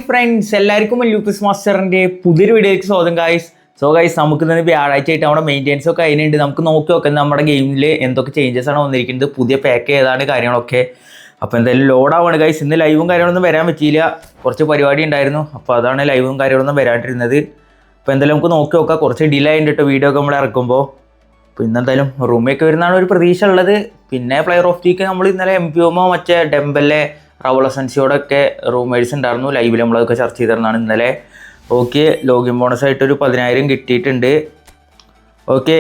Friends, എല്ലാവർക്കും Lucas മാസ്റ്ററിൻ്റെ പുതിയൊരു വീഡിയോയിലേക്ക് സ്വാഗതം ഗായ്സ്. സോ ഗൈസ്, നമുക്ക് ഇന്ന് വ്യാഴാഴ്ച ആയിട്ട് നമ്മുടെ മെയിൻ്റെനൻസ് ഒക്കെ അതിനുണ്ട്. നമുക്ക് നോക്കി നോക്കാം നമ്മുടെ ഗെയിമിൽ എന്തൊക്കെ ചേഞ്ചസ് ആണ് വന്നിരിക്കുന്നത്, പുതിയ പാക്ക് ഏതാണ് കാര്യങ്ങളൊക്കെ. അപ്പോൾ എന്തായാലും ലോഡാവാണ് ഗൈസ്. ഇന്ന് ലൈവും കാര്യങ്ങളൊന്നും വരാൻ പറ്റിയില്ല, കുറച്ച് പരിപാടി ഉണ്ടായിരുന്നു. അപ്പോൾ അതാണ് ലൈവും കാര്യങ്ങളൊന്നും വരാണ്ടിരുന്നത്. അപ്പോൾ എന്തായാലും നമുക്ക് നോക്കി നോക്കാം. കുറച്ച് ഡിലേ ആയിട്ട് വീഡിയോ ഒക്കെ നമ്മൾ ഇറക്കുമ്പോൾ. അപ്പോൾ ഇന്നെന്തായാലും റൂമിലേക്ക് വരുന്നതാണ് ഒരു പ്രതീക്ഷ ഉള്ളത്. പിന്നെ പ്ലെയർ ഓഫ് ദീക്ക് നമ്മൾ ഇന്നലെ MPOമോ മറ്റേ ഡെമ്പലെ റൗൾ അസൻസിയോടൊക്കെ റൂമേഴ്സ് ഉണ്ടായിരുന്നു. ലൈവിൽ നമ്മളതൊക്കെ ചർച്ച ചെയ്തിരുന്നതാണ് ഇന്നലെ. ഓക്കെ, ലോഗിൻ ബോണസ് ആയിട്ടൊരു 10,000 കിട്ടിയിട്ടുണ്ട്. ഓക്കെ,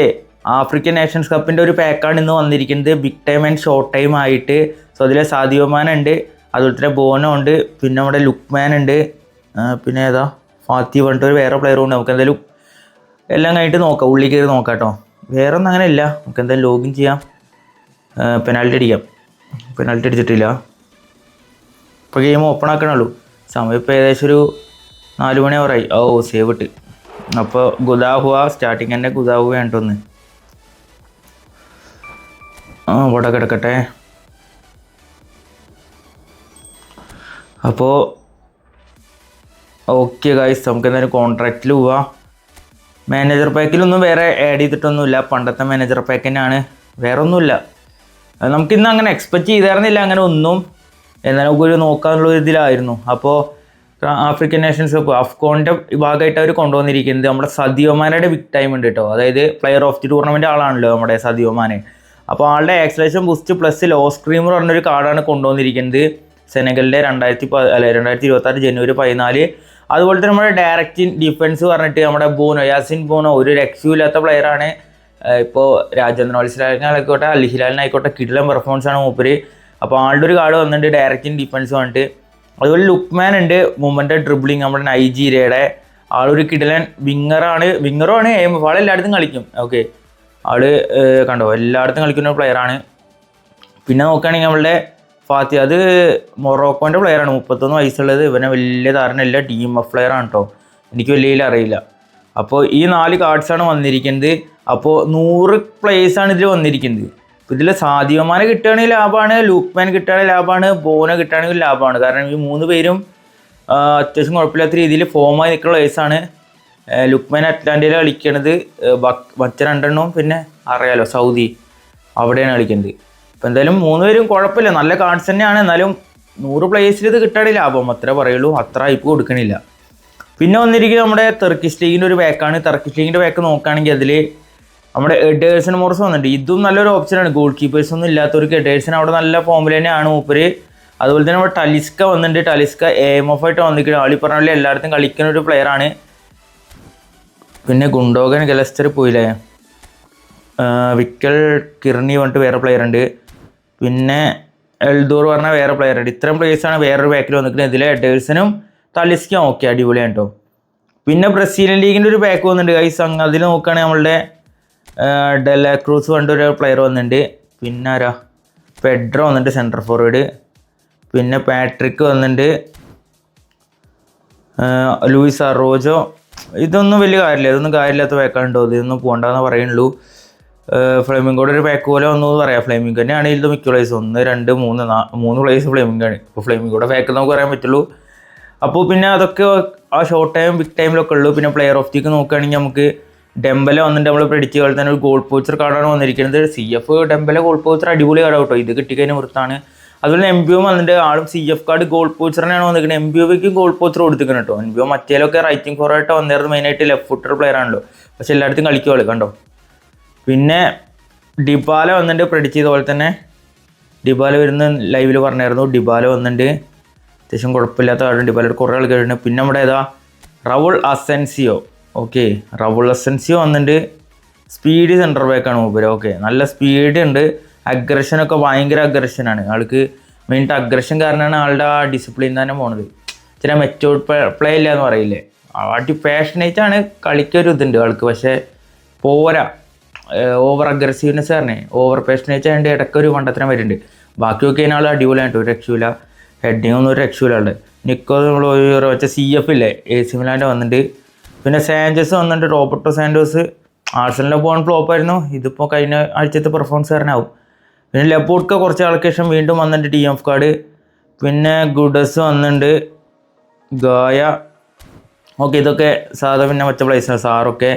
ആഫ്രിക്കൻ നേഷൻസ് കപ്പിൻ്റെ ഒരു പാക്കാണ് ഇന്ന് വന്നിരിക്കുന്നത്, big time and short time ആയിട്ട്. സോ അതിൽ സാദിയോ മാൻ ഉണ്ട്, അതുപോലെ തന്നെ ബോനോ ഉണ്ട്, പിന്നെ നമ്മുടെ ലുക്മാൻ ഉണ്ട്, പിന്നെ ഏതാ ഫാത്തി പറഞ്ഞിട്ട് ഒരു വേറെ പ്ലെയറും ഉണ്ട്. നമുക്ക് എന്തായാലും എല്ലാം കഴിഞ്ഞിട്ട് നോക്കാം, ഉള്ളിൽ കയറി നോക്കാം കേട്ടോ. വേറെ ഒന്നും അങ്ങനെ ഇല്ല. നമുക്ക് എന്തായാലും ലോഗിൻ ചെയ്യാം, പെനാൽറ്റി അടിക്കാം. പെനാൽറ്റി അടിച്ചിട്ടില്ല. ഇപ്പോൾ ഗെയിം ഓപ്പൺ ആക്കണുള്ളൂ. സമയം ഇപ്പോൾ ഏകദേശം ഒരു 4 മണി അവറായി. സേവ് ഇട്ട്. അപ്പോൾ ഗുദാഹുവ സ്റ്റാർട്ടിങ് തന്നെ ഗുദാഹുവ വേണ്ടൊന്ന്. ഇവിടെ കിടക്കട്ടെ. അപ്പോൾ ഓക്കെ ഗൈസ്, നമുക്ക് എന്തായാലും കോൺട്രാക്റ്റിൽ പോവാം. മാനേജർ പാക്കിലൊന്നും വേറെ ആഡ് ചെയ്തിട്ടൊന്നുമില്ല, പണ്ടത്തെ മാനേജർ പാക്ക് തന്നെയാണ്, വേറെ ഒന്നുമില്ല. നമുക്കിന്ന് അങ്ങനെ എക്സ്പെക്റ്റ് ചെയ്തായിരുന്നില്ല അങ്ങനെ ഒന്നും. എന്നാലും നമുക്കൊരു നോക്കാനുള്ള ഇതിലായിരുന്നു. അപ്പോൾ ആഫ്രിക്കൻ നേഷൻസ് കപ്പ് അഫ്കോണിൻ്റെ ഭാഗമായിട്ട് അവർ കൊണ്ടുവന്നിരിക്കുന്നത് നമ്മുടെ സദിയോ മാനയുടെ ബിഗ് ടൈം ഉണ്ട് കേട്ടോ. അതായത് പ്ലെയർ ഓഫ് ദി ടൂർണമെൻറ്റ് ആളാണല്ലോ നമ്മുടെ സദിയോ മാനെ. അപ്പോൾ ആളുടെ acceleration boost plus low screamer പറഞ്ഞൊരു കാർഡാണ് കൊണ്ടുവന്നിരിക്കുന്നത്. സെനഗലിൻ്റെ 2026 ജനുവരി 14. അതുപോലെ തന്നെ നമ്മുടെ ഡയറക്റ്റ് ഡിഫൻസ് പറഞ്ഞിട്ട് നമ്മുടെ ബോനോ, യാസിൻ ബോനോ ഒരു രക്ഷയില്ലാത്ത പ്ലെയറാണ്. ഇപ്പോൾ രാജ്യാന്തര മത്സരങ്ങളായിക്കോട്ടെ അൽ ഹിലാലിനായിക്കോട്ടെ കിടിലൻ പെർഫോമൻസ് ആണ് മൂപ്പര്. അപ്പോൾ ആളുടെ ഒരു കാർഡ് വന്നിട്ടുണ്ട് ഡയറക്റ്റ് ഡിഫൻസ് വന്നിട്ട്. അതുപോലെ ലുക്മാൻ ഉണ്ട്, മൂവ്മെൻ്റ് ഡ്രിബിളിങ് നമ്മുടെ നൈജീരിയയുടെ ആളൊരു കിടിലൻ വിങ്ങറും ആണ്. ആൾ എല്ലായിടത്തും കളിക്കും. ഓക്കെ, ആള് കണ്ടോ എല്ലായിടത്തും കളിക്കുന്ന ഒരു പ്ലെയറാണ്. പിന്നെ നോക്കുകയാണെങ്കിൽ നമ്മളുടെ ഫാത്തി, അത് മൊറോക്കോൻ്റെ പ്ലെയറാണ്, 31 വയസ്സുള്ളത്. ഇവനെ വലിയ ധാരണയില്ല, TMF പ്ലെയറാണ് കേട്ടോ, എനിക്ക് വലിയ അറിയില്ല. അപ്പോൾ ഈ 4 കാർഡ്സാണ് വന്നിരിക്കുന്നത്. അപ്പോൾ 100 പ്ലേയേഴ്സാണ് ഇതിൽ വന്നിരിക്കുന്നത്. അപ്പോൾ ഇതിൽ സാദിയോ മാനെ കിട്ടുകയാണെങ്കിൽ ലാഭമാണ്, ലുക്മാൻ കിട്ടുകയാണെങ്കിൽ ലാഭമാണ്, ബോനോ കിട്ടുകയാണെങ്കിൽ ലാഭമാണ്. കാരണം ഈ 3 പേരും അത്യാവശ്യം കുഴപ്പമില്ലാത്ത രീതിയിൽ ഫോമായി നിൽക്കുന്ന പ്ലേയേഴ്സാണ്. ലുക്മാൻ അറ്റ്ലാന്റയിൽ കളിക്കണത്, മറ്റ 2 എണ്ണവും പിന്നെ അറിയാലോ സൗദി, അവിടെയാണ് കളിക്കുന്നത്. അപ്പോൾ എന്തായാലും 3 പേരും കുഴപ്പമില്ല, നല്ല കാർഡ്സ് തന്നെയാണ്. എന്നാലും 100 പ്ലേയേഴ്സിൽ ഇത് കിട്ടുകയാണെങ്കിൽ ലാഭം, അത്രേ പറയുള്ളൂ, അത്ര ഹൈപ്പ് കൊടുക്കണില്ല. പിന്നെ വന്നിരിക്കുന്നത് നമ്മുടെ ടർക്കിഷ് ലീഗിൻ്റെ ഒരു പാക്കാണ്. ടർക്കിഷ് ലീഗിൻ്റെ പാക്ക് നോക്കുകയാണെങ്കിൽ അതിൽ നമ്മുടെ എഡേഴ്സൺ മോർസ് വന്നിട്ടുണ്ട്. ഇതും നല്ലൊരു ഓപ്ഷനാണ്, ഗോൾ കീപ്പേഴ്സ് ഒന്നും ഇല്ലാത്തവർക്ക് എഡേഴ്സൺ അവിടെ നല്ല ഫോമിൽ തന്നെയാണ് മൂപ്പര്. അതുപോലെ തന്നെ നമ്മുടെ ടലിസ്ക വന്നിട്ടുണ്ട്. ടലിസ്ക AMF ആയിട്ട് വന്നിരിക്കുന്നത്, ആളി പറഞ്ഞ പോലെ എല്ലായിടത്തും കളിക്കുന്ന ഒരു പ്ലെയറാണ്. പിന്നെ ഗുണ്ടോഗൻ ഗലസ്റ്റർ പോയില്ലേ, വിക്കൽ കിർണി പറഞ്ഞിട്ട് വേറെ പ്ലെയർ ഉണ്ട്, പിന്നെ എൽദോർ പറഞ്ഞ വേറെ പ്ലെയർ ഉണ്ട്. ഇത്രയും പ്ലേയേഴ്സാണ് വേറൊരു പാക്കിൽ വന്നിരിക്കുന്നത്. ഇതിൽ എഡേഴ്സനും ടലിസ്ക ഓക്കെ അടിപൊളിയാണ് കേട്ടോ. പിന്നെ ബ്രസീലിയൻ ലീഗിൻ്റെ ഒരു പാക്ക് വന്നിട്ടുണ്ട് ഗൈസ്. അതിൽ നോക്കുകയാണെങ്കിൽ നമ്മളുടെ ഡെലാക്രൂസ് പറഞ്ഞിട്ടൊരു പ്ലെയർ വന്നിട്ടുണ്ട്. പിന്നെ ആരാ, പെഡ്രോ വന്നിട്ട് സെൻറ്റർ ഫോർവേഡ്, പിന്നെ പാട്രിക്ക് വന്നിട്ടുണ്ട്, ലൂയിസ് അറോജോ. ഇതൊന്നും വലിയ കാര്യമില്ല, ഇതൊന്നും കാര്യമില്ലാത്ത പാക്കാണ്ടോ, ഇതൊന്നും പോകണ്ടെന്ന് പറയുള്ളൂ. ഫ്ലെമിംഗോടെ ഒരു പാക്ക് പോലെ വന്നു എന്ന് പറയാം. ഫ്ലെമിംഗ് തന്നെയാണ് ഇതിൽ മിക്ക പ്ലേസ്, 1 2 3 പ്ലേസ് ഫ്ലെമിംഗാണ്. ഇപ്പോൾ ഫ്ലെമിംഗോടെ പാക്ക് നമുക്ക് പറയാൻ പറ്റുള്ളൂ. അപ്പോൾ പിന്നെ അതൊക്കെ ആ ഷോർട്ട് ടൈം ബിഗ് ടൈമിലൊക്കെ ഉള്ളൂ. പിന്നെ പ്ലെയർ ഓഫ് ദീക്ക് നോക്കുകയാണെങ്കിൽ നമുക്ക് ഡെമ്പലെ വന്നിട്ട് നമ്മൾ പ്രെഡിക്റ്റ് പോലെ തന്നെ ഒരു ഗോൾ പോച്ചർ കാർഡാണ് വന്നിരിക്കുന്നത്. CF ഡെമ്പലെ ഗോൾ പോച്ചർ അടിപൊളി കാർഡ് കേട്ടോ, ഇത് കിട്ടിക്കഴിഞ്ഞാൽ വൃത്താണ്. അതുപോലെ MPO വന്നിട്ട് ആളും CF കാർഡ് ഗോൾ പോച്ചറിനാണ് വന്നിരിക്കുന്നത്. MPOയ്ക്കും ഗോൾ പോച്ചർ കൊടുത്തിരിക്കണം കേട്ടോ. MPO മറ്റേലൊക്കെ റൈറ്റിംഗ് ഫോർവേഡ് വന്നിരുന്നത്, മെയിനായിട്ട് ലെഫ്റ്റ് ഫുട്ടർ പ്ലെയർ ആണല്ലോ, പക്ഷെ എല്ലായിടത്തും കളിക്കുള്ളൂ കണ്ടോ. പിന്നെ ഡിബാല വന്നിട്ട് പ്രെഡിക്റ്റ് ചെയ്ത പോലെ തന്നെ ഡിബാല വരുന്ന ലൈവിൽ പറഞ്ഞായിരുന്നു. ഡിബാല വന്നിട്ട് അത്യാവശ്യം കുഴപ്പമില്ലാത്ത കാർഡ്, ഡിബാലയുടെ കുറേ ആൾക്കാരുണ്ട്. പിന്നെ നമ്മുടെ ഏതാ Raul Asensio. Okay, Raul Asensio വന്നിട്ട് സ്പീഡ് സെൻറ്റർ ബാക്കാണ് മൂപ്പര്. ഓക്കെ, നല്ല സ്പീഡ് ഉണ്ട്, അഗ്രഷനൊക്കെ ഭയങ്കര അഗ്രഷനാണ് ആൾക്ക്. മെയിനായിട്ട് അഗ്രഷൻ കാരണമാണ് ആളുടെ ആ ഡിസിപ്ലിൻ തന്നെ പോണത്. ചില മെച്ചോർഡ് പ്ലേ ഇല്ല എന്ന് പറയില്ലേ, പാഷനേറ്റാണ്, കളിക്കൊരു ഇതുണ്ട് ആൾക്ക്, പക്ഷേ പോരാ. ഓവർ അഗ്രസീവ്നെസ് പറഞ്ഞേ, ഓവർ പാഷനേറ്റ് ആയതുകൊണ്ട് ഇടയ്ക്കൊരു മണ്ടത്തരം വരുന്നുണ്ട്. ബാക്കിയൊക്കെ ആൾ അടിപൊളിയായിട്ട് ഒരു രക്ഷയില്ല, ഹെഡിങ് ഒന്നും ഒരു രക്ഷയില്ല ആളുടെ. നിക്കോ നമ്മൾ വെച്ച CF ഇല്ലേ, AC മിലാൻ്റെ വന്നിട്ട്. പിന്നെ സാഞ്ചസ് വന്നിട്ട്, റോബർട്ടോ സാൻഡോസ് ആഴ്സണലിൻ്റെ പോകാൻ ഫ്ലോപ്പായിരുന്നു, ഇതിപ്പോൾ കഴിഞ്ഞ ആഴ്ചത്തെ പെർഫോമൻസ് കാരനാവും. പിന്നെ ലെപ്പോർട്ട്ക കുറച്ച് ആൾക്ക് ശേഷം വീണ്ടും വന്നിട്ട് TMF കാർഡ്. പിന്നെ ഗുഡസ് വന്നിട്ടുണ്ട്, ഗായ. ഓക്കെ, ഇതൊക്കെ സാധാ പിന്നെ മറ്റേ പ്ലേസാണ് സാറൊക്കെ.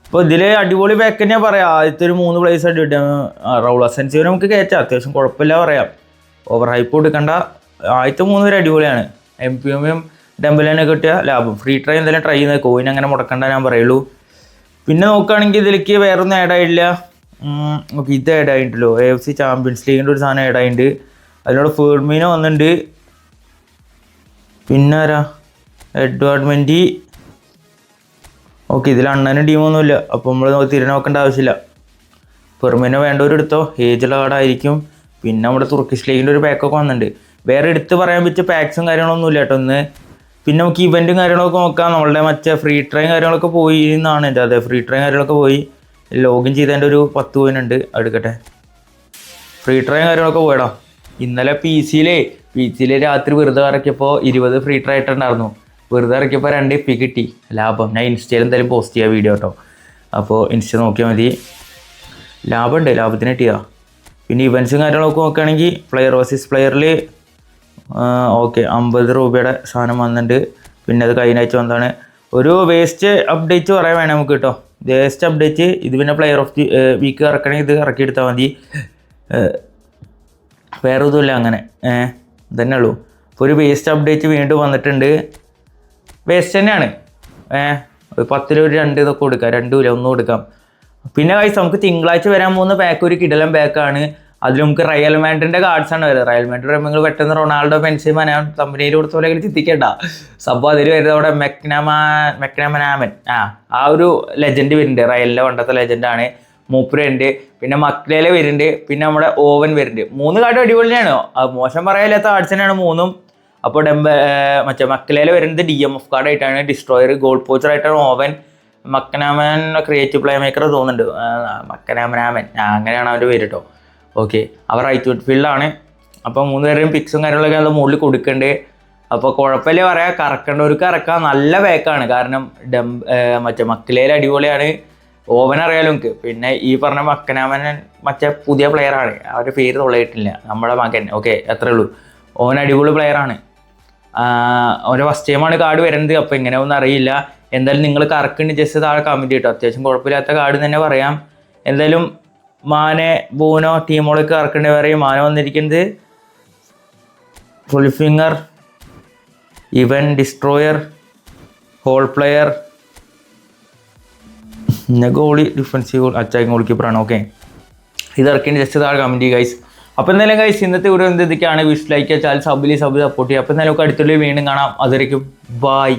അപ്പോൾ ഇതിൽ അടിപൊളി ബാക്ക് തന്നെയാണ് പറയാം. ആദ്യത്തെ ഒരു 3 പ്ലേസ് ആയിട്ട് കിട്ടിയ റൗൾ അസെൻസിയോ നമുക്ക് കയറ്റാം, അത്യാവശ്യം കുഴപ്പമില്ല പറയാം. ഓവർ ഹൈപ്പ് കൊടുക്കണ്ട. ആദ്യത്തെ 3 പേര് അടിപൊളിയാണ്. MPM ഡെമ്പലിനെ കിട്ടിയ ലാഭം. ഫ്രീ ട്രൈ എന്തായാലും ട്രൈ ചെയ്യുന്നത്, കോയിൻ അങ്ങനെ മുടക്കണ്ട ഞാൻ പറയുള്ളൂ. പിന്നെ നോക്കുകയാണെങ്കിൽ ഇതിലേക്ക് വേറെ ഒന്നും ആഡ് ആയില്ല. ഓക്കെ, ഇത് ആഡ് ആയിട്ടുണ്ടല്ലോ, AFC ചാമ്പ്യൻസ് ലീഗിൻ്റെ ഒരു സാധനം ആഡ് ആയിട്ടുണ്ട്. അതിനോട് ഫേർമീനോ വന്നിട്ടുണ്ട്. പിന്നെ ആരാ, എഡ്വാർഡ് മെൻഡി. ഓക്കെ, ഇതിൽ അണ്ണനും ടീമൊന്നുമില്ല, അപ്പോൾ നമ്മൾ തിരിഞ്ഞു നോക്കേണ്ട ആവശ്യമില്ല. ഫെർമിനോ വേണ്ടവരെടുത്തോ, ഏജുള്ള കാർഡായിരിക്കും. പിന്നെ നമ്മുടെ തുർക്കിഷ് ലീഗിൻ്റെ ഒരു പാക്കൊക്കെ വന്നിട്ടുണ്ട്. വേറെ എടുത്ത് പറയാൻ പറ്റിയ പാക്സും കാര്യങ്ങളൊന്നും ഇല്ല കേട്ടോ ഒന്ന്. പിന്നെ നമുക്ക് ഇവൻറ്റും കാര്യങ്ങളൊക്കെ നോക്കാം. നമ്മളുടെ മറ്റേ ഫ്രീ ട്രൈയും കാര്യങ്ങളൊക്കെ പോയി എന്നാണ് എൻ്റെ. അതെ, ഫ്രീ ട്രൈയും കാര്യങ്ങളൊക്കെ പോയി. ലോഗിൻ ചെയ്തതിൻ്റെ ഒരു 10 കോയിനുണ്ട്, എടുക്കട്ടെ. ഫ്രീ ട്രൈയും കാര്യങ്ങളൊക്കെ പോയിടാം. ഇന്നലെ പി സിയിൽ രാത്രി വെറുതെ ഇറക്കിയപ്പോൾ 20 ഫ്രീ ട്രൈ ആയിട്ടുണ്ടായിരുന്നു. വെറുതെ ഇറക്കിയപ്പോൾ 2 FP കിട്ടി, ലാഭം. ഞാൻ ഇൻസ്റ്റയിൽ എന്തായാലും പോസ്റ്റ് ചെയ്യാം വീഡിയോ കേട്ടോ, അപ്പോൾ ഇൻസ്റ്റ നോക്കിയാൽ മതി. ലാഭമുണ്ട്, ലാഭത്തിന് കിട്ടിയാ. പിന്നെ ഇവൻറ്റ്സും കാര്യങ്ങളൊക്കെ നോക്കുകയാണെങ്കിൽ പ്ലെയർ വേഴ്സസ് പ്ലെയറിൽ ഓക്കെ 50 രൂപയുടെ സാധനം വന്നിട്ടുണ്ട്. പിന്നെ അത് കഴിഞ്ഞ ആഴ്ച വന്നതാണ്. ഒരു വേസ്റ്റ് അപ്ഡേറ്റ് പറയാൻ വേണം നമുക്ക് കേട്ടോ. വേസ്റ്റ് അപ്ഡേറ്റ് ഇത് പിന്നെ പ്ലെയർ ഓഫ് ദി വീക്ക് ഇറക്കണമെങ്കിൽ ഇത് ഇറക്കിയെടുത്താൽ മതി. വേറെ ഒന്നുമില്ല, അങ്ങനെ ഇതന്നെ ഉള്ളൂ. അപ്പോൾ ഒരു വേസ്റ്റ് അപ്ഡേറ്റ് വീണ്ടും വന്നിട്ടുണ്ട്. വേസ്റ്റ് തന്നെയാണ്. 10 ഒരു 2 ഇതൊക്കെ കൊടുക്കാം, 2 ഇല്ല 1 കൊടുക്കാം. പിന്നെ ഗൈസ് നമുക്ക് തിങ്കളാഴ്ച വരാൻ പോകുന്ന പാക്ക് ഒരു കിടിലൻ പാക്കാണ്. അതിൽ നമുക്ക് റയൽ മാഡ്രിഡിൻ്റെ കാർഡ്സാണ് വരുന്നത്. റയൽ മാഡ്രിഡ് നിങ്ങൾ പെട്ടെന്ന് റൊണാൾഡോ ബെൻസീമ കമ്പനിയിൽ കൊടുത്ത പോലെ ചിന്തിക്കേണ്ട സംഭവം. അതിൽ വരുന്നത് അവിടെ മെക്നാമനാമൻ ആ ഒരു ലെജൻഡ് വരുന്നുണ്ട്. റയലിൻ്റെ പണ്ടത്തെ ലെജൻഡാണ്, മൂപ്പര് ഉണ്ട്. പിന്നെ മക്ലേല വരുന്നുണ്ട്. പിന്നെ നമ്മുടെ ഓവൻ വരുന്നുണ്ട്. 3 കാർഡ് അടിപൊളിയാണ്, മോശം പറയാനില്ലാത്ത കാർഡ്സ് തന്നെയാണ് 3ഉം. അപ്പോൾ മറ്റേ മക്ലേല വരുന്നത് DMF കാർഡായിട്ടാണ്. ഡിസ്ട്രോയർ ഗോൾ പോച്ചറായിട്ടാണ് Owen. McManaman creative playmaker തോന്നുന്നുണ്ട്, മക്കനാമനാമൻ അങ്ങനെയാണ് അവൻ്റെ പേര് കേട്ടോ. ഓക്കെ, അവർ റൈറ്റ് മിഡ്ഫീൽഡാണ്. അപ്പോൾ 3 പേരുടെയും പിക്സും കാര്യങ്ങളൊക്കെ അത് മുകളിൽ കൊടുക്കണ്ടേ. അപ്പോൾ കുഴപ്പമില്ല പറയാം, കറക്കേണ്ടവർക്ക് കറക്കാം. നല്ല ബാക്കാണ്, കാരണം മറ്റേ മക്ലേല അടിപൊളിയാണ്. ഓവൻ അറിയാലോ നമുക്ക്. പിന്നെ ഈ പറഞ്ഞ മക്കനാമൻ മറ്റേ പുതിയ പ്ലെയറാണ്, അവരുടെ പേര് തൊള്ളയിട്ടില്ല, നമ്മുടെ മകൻ. ഓക്കെ, അത്രേ ഉള്ളൂ. ഓവൻ അടിപൊളി പ്ലെയറാണ്. ഒരു ഫസ്റ്റ് ടൈമാണ് കാർഡ് വരുന്നത്, അപ്പോൾ എങ്ങനെയൊന്നും അറിയില്ല. എന്തായാലും നിങ്ങൾ കറക്കുന്നുണ്ട് ജസ്റ്റ് താഴെ കമൻറ്റ് ചെയ്തിട്ടോ. അത്യാവശ്യം കുഴപ്പമില്ലാത്ത കാർഡ് തന്നെ പറയാം. എന്തായാലും മാനെ ബൂനോ ടീമുകളൊക്കെ ഇറക്കേണ്ടി പറയും. മാന വന്നിരിക്കുന്നത് ഫുൾ ഫിംഗർ, ഇവൻ ഡിസ്ട്രോയർ, ഹോൾ പ്ലെയർ, പിന്നെ ഗോളി, ഡിഫൻസീവ്, അറ്റാക്കിംഗ് ഗോൾ കീപ്പറാണ്. ഓക്കെ, ഇത് ഇറക്കേണ്ടി ജസ്റ്റ് താഴെ കമൻറ്റ് ചെയ്യുക ഗൈസ്. അപ്പോൾ എന്തായാലും ഗൈസ് ഇന്നത്തെ ഒരു എന്തൊക്കെയാണ് wish like channel sub support ചെയ്യുക. അപ്പോൾ എന്തായാലും അടുത്തുള്ള വീണ്ടും കാണാം. അതുവരേക്കും ബൈ.